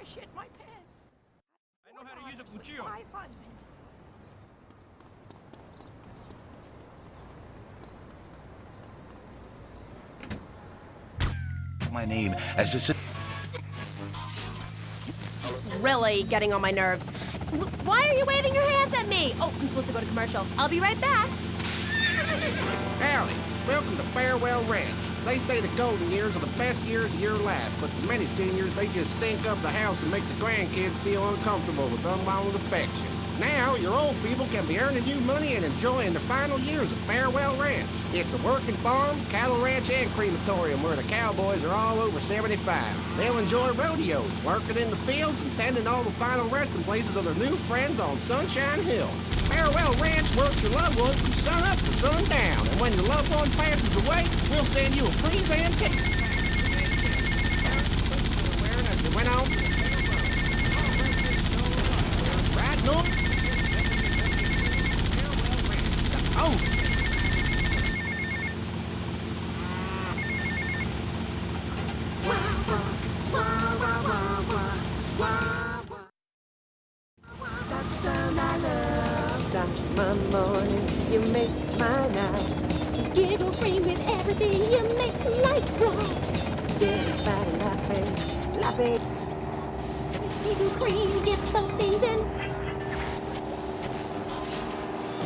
I shit my pants. I know how to use a cuchillo. My husband's. My name as a... Really getting on my nerves. Why are you waving your hands at me? Oh, I'm supposed to go to commercial. I'll be right back. Howdy. Welcome to Farewell Ranch. They say the golden years are the best years of your life, but for many seniors, they just stink up the house and make the grandkids feel uncomfortable with unwanted affection. Now, your old people can be earning you money and enjoying the final years of Farewell Ranch. It's a working farm, cattle ranch, and crematorium where the cowboys are all over 75. They'll enjoy rodeos, working in the fields, and tending all the final resting places of their new friends on Sunshine Hill. Farewell Ranch works your loved ones from sun up to sundown, and when your loved one passes away, we'll send you a free antique. Wearing as they went on. Right north. Oh. That's the sound I love. Start my morning, you make my night. Giggle free with everything you make life bright. Everybody laughing, laughing. Giggle cream, get both things in.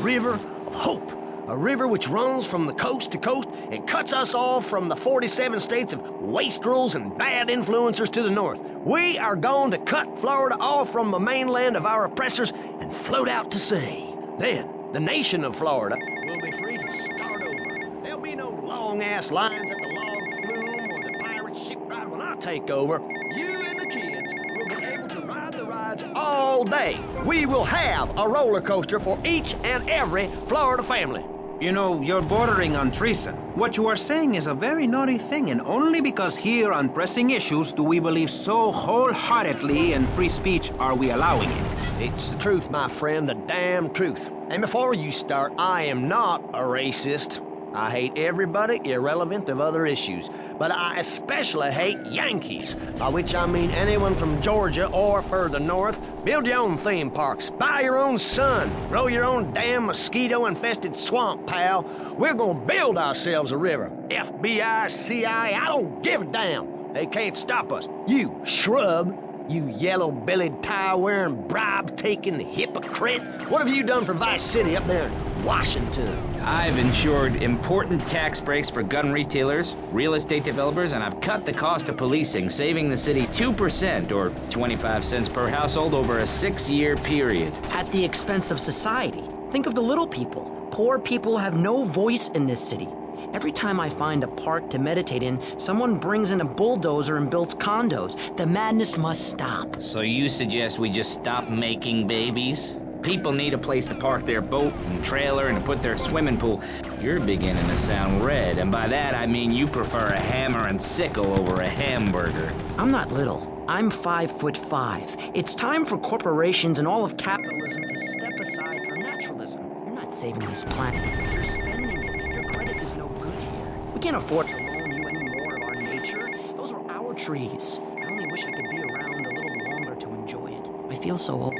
River of Hope. A river which runs from the coast to coast and cuts us off from the 47 states of wastrels and bad influencers to the north. We are going to cut Florida off from the mainland of our oppressors and float out to sea. Then, the nation of Florida will be free to start over. There'll be no long-ass lines at the log flume or the pirate shipwright when I take over. You and the kids will be able to ride the rides all day. We will have a roller coaster for each and every Florida family. You know, you're bordering on treason. What you are saying is a very naughty thing, and only because here on pressing issues do we believe so wholeheartedly in free speech are we allowing it. It's the truth, my friend, the damn truth. And before you start, I am not a racist. I hate everybody irrelevant of other issues, but I especially hate Yankees, by which I mean anyone from Georgia or further north. Build your own theme parks, buy your own sun, grow your own damn mosquito-infested swamp, pal. We're gonna build ourselves a river. FBI, CIA, I don't give a damn. They can't stop us. You shrub. You yellow-bellied, tie-wearing, bribe-taking hypocrite. What have you done for Vice City up there in Washington? I've ensured important tax breaks for gun retailers, real estate developers, and I've cut the cost of policing, saving the city 2% or 25 cents per household over a 6-year period. At the expense of society. Think of the little people. Poor people have no voice in this city. Every time I find a park to meditate in, someone brings in a bulldozer and builds condos. The madness must stop. So you suggest we just stop making babies? People need a place to park their boat and trailer and to put their swimming pool. You're beginning to sound red, and by that I mean you prefer a hammer and sickle over a hamburger. I'm not little. I'm 5'5". It's time for corporations and all of capitalism to step aside for naturalism. You're not saving this planet. You're spending it. Your credit is no good here. We can't afford to loan you any more of our nature. Those are our trees. I only wish I could be around a little longer to enjoy it. I feel so old.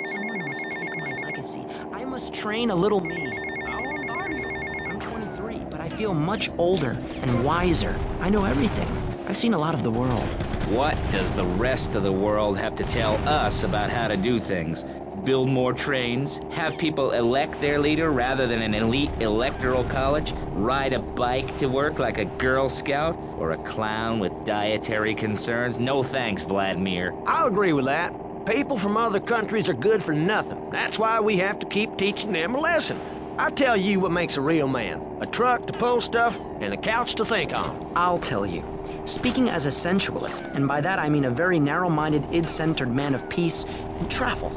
Someone must take my legacy. I must train a little me. How old are you? I'm 23, but I feel much older and wiser. I know everything. I've seen a lot of the world. What does the rest of the world have to tell us about how to do things? Build more trains? Have people elect their leader rather than an elite electoral college? Ride a bike to work like a Girl Scout? Or a clown with dietary concerns? No thanks, Vladimir. I'll agree with that. People from other countries are good for nothing. That's why we have to keep teaching them a lesson. I tell you what makes a real man. A truck to pull stuff and a couch to think on. I'll tell you. Speaking as a sensualist, and by that I mean a very narrow-minded, id-centered man of peace and travel.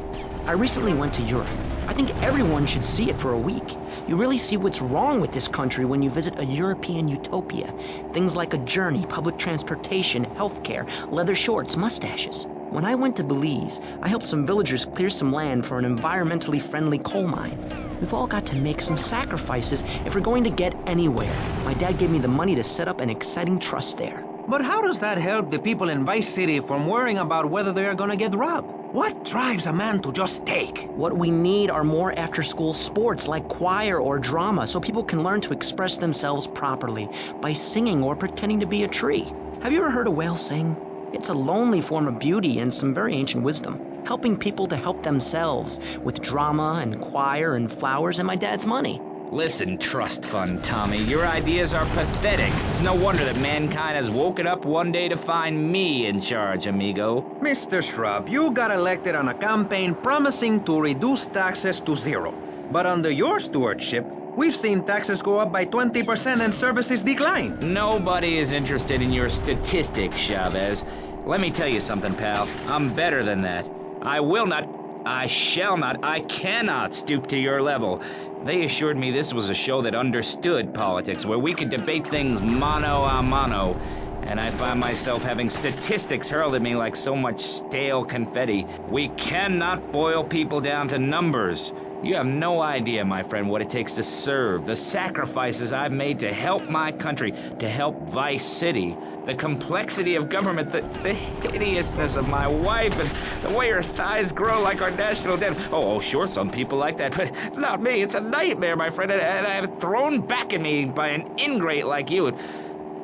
I recently went to Europe. I think everyone should see it for a week. You really see what's wrong with this country when you visit a European utopia. Things like a journey, public transportation, healthcare, leather shorts, mustaches. When I went to Belize, I helped some villagers clear some land for an environmentally friendly coal mine. We've all got to make some sacrifices if we're going to get anywhere. My dad gave me the money to set up an exciting trust there. But how does that help the people in Vice City from worrying about whether they are gonna get robbed? What drives a man to just take? What we need are more after-school sports like choir or drama so people can learn to express themselves properly by singing or pretending to be a tree. Have you ever heard a whale sing? It's a lonely form of beauty and some very ancient wisdom, helping people to help themselves with drama and choir and flowers and my dad's money. Listen, trust fund Tommy, your ideas are pathetic. It's no wonder that mankind has woken up one day to find me in charge, amigo. Mr. Shrub, you got elected on a campaign promising to reduce taxes to zero. But under your stewardship, we've seen taxes go up by 20% and services decline. Nobody is interested in your statistics, Chavez. Let me tell you something, pal. I'm better than that. I will not, I shall not, I cannot stoop to your level. They assured me this was a show that understood politics, where we could debate things mano a mano. And I find myself having statistics hurled at me like so much stale confetti. We cannot boil people down to numbers. You have no idea, my friend, what it takes to serve, the sacrifices I've made to help my country, to help Vice City, the complexity of government, the hideousness of my wife, and the way her thighs grow like our national debt. Oh, sure, some people like that, but not me. It's a nightmare, my friend, and I have it thrown back at me by an ingrate like you.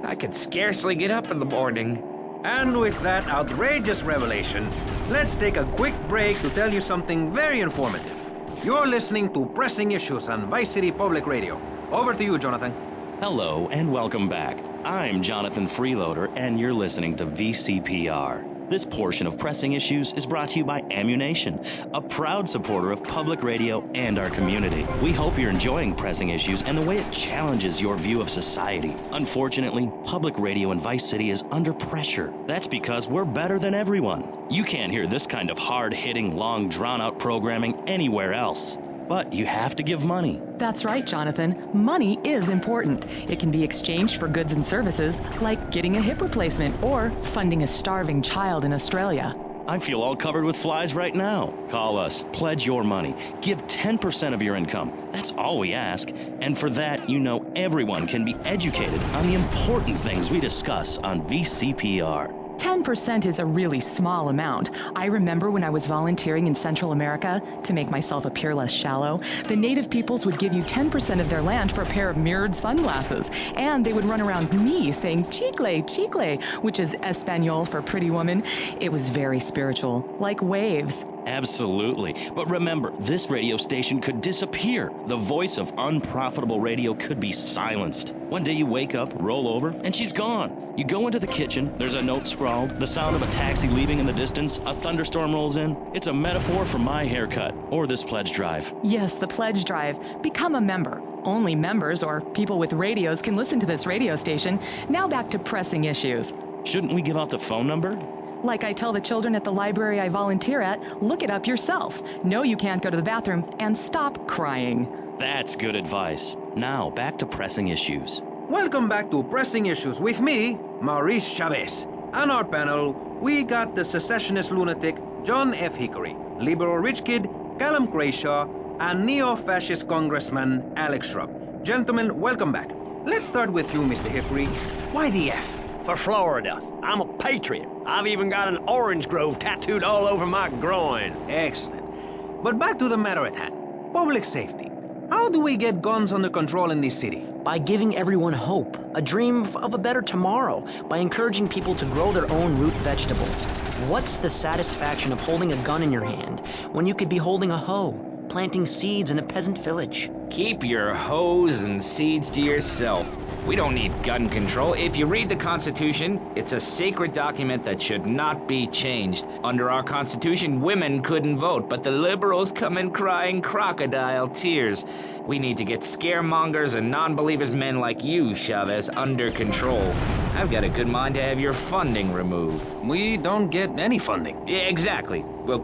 I could scarcely get up in the morning. And with that outrageous revelation, let's take a quick break to tell you something very informative. You're listening to Pressing Issues on Vice City Public Radio. Over to you, Jonathan. Hello and welcome back. I'm Jonathan Freeloader and you're listening to VCPR. This portion of Pressing Issues is brought to you by Ammu-Nation, a proud supporter of public radio and our community. We hope you're enjoying Pressing Issues and the way it challenges your view of society. Unfortunately, public radio in Vice City is under pressure. That's because we're better than everyone. You can't hear this kind of hard-hitting, long, drawn-out programming anywhere else. But you have to give money. That's right, Jonathan. Money is important. It can be exchanged for goods and services, like getting a hip replacement or funding a starving child in Australia. I feel all covered with flies right now. Call us, pledge your money, give 10% of your income. That's all we ask. And for that, you know everyone can be educated on the important things we discuss on VCPR. 10% is a really small amount. I remember when I was volunteering in Central America, to make myself appear less shallow, the native peoples would give you 10% of their land for a pair of mirrored sunglasses. And they would run around me saying chicle, chicle, which is Espanol for pretty woman. It was very spiritual, like waves. Absolutely. But remember, this radio station could disappear. The voice of unprofitable radio could be silenced. One day you wake up, roll over, and she's gone. You go into the kitchen, there's a note scrawled, the sound of a taxi leaving in the distance, a thunderstorm rolls in. It's a metaphor for my haircut, or this pledge drive. Yes, the pledge drive. Become a member. Only members or people with radios can listen to this radio station. Now back to Pressing Issues. Shouldn't we give out the phone number? Like I tell the children at the library I volunteer at, look it up yourself. No, you can't go to the bathroom, and stop crying. That's good advice. Now, back to Pressing Issues. Welcome back to Pressing Issues with me, Maurice Chavez. On our panel, we got the secessionist lunatic John F. Hickory, liberal rich kid Callum Crayshaw, and neo-fascist Congressman Alex Shrub. Gentlemen, welcome back. Let's start with you, Mr. Hickory. Why the F? For Florida. I'm a patriot. I've even got an orange grove tattooed all over my groin. Excellent. But back to the matter at hand. Public safety. How do we get guns under control in this city? By giving everyone hope, a dream of a better tomorrow, by encouraging people to grow their own root vegetables. What's the satisfaction of holding a gun in your hand when you could be holding a hoe, planting seeds in a peasant village? Keep your hoes and seeds to yourself. We don't need gun control. If you read the Constitution, it's a sacred document that should not be changed. Under our Constitution, women couldn't vote, but the liberals come in crying crocodile tears. We need to get scaremongers and non-believers, men like you, Chavez, under control. I've got a good mind to have your funding removed. We don't get any funding. Yeah, exactly. Well,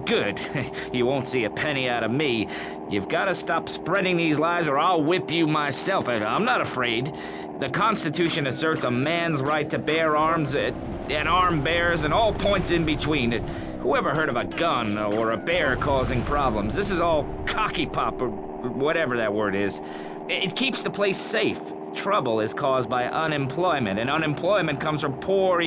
good. You won't see a penny out of me. You've got to stop spreading these lies or I'll whip you myself. I'm not afraid. The Constitution asserts a man's right to bear arms and arm bearers and all points in between. Whoever heard of a gun or a bear causing problems? This is all cocky pop or whatever that word is. It keeps the place safe. trouble is caused by unemployment, and unemployment comes from poor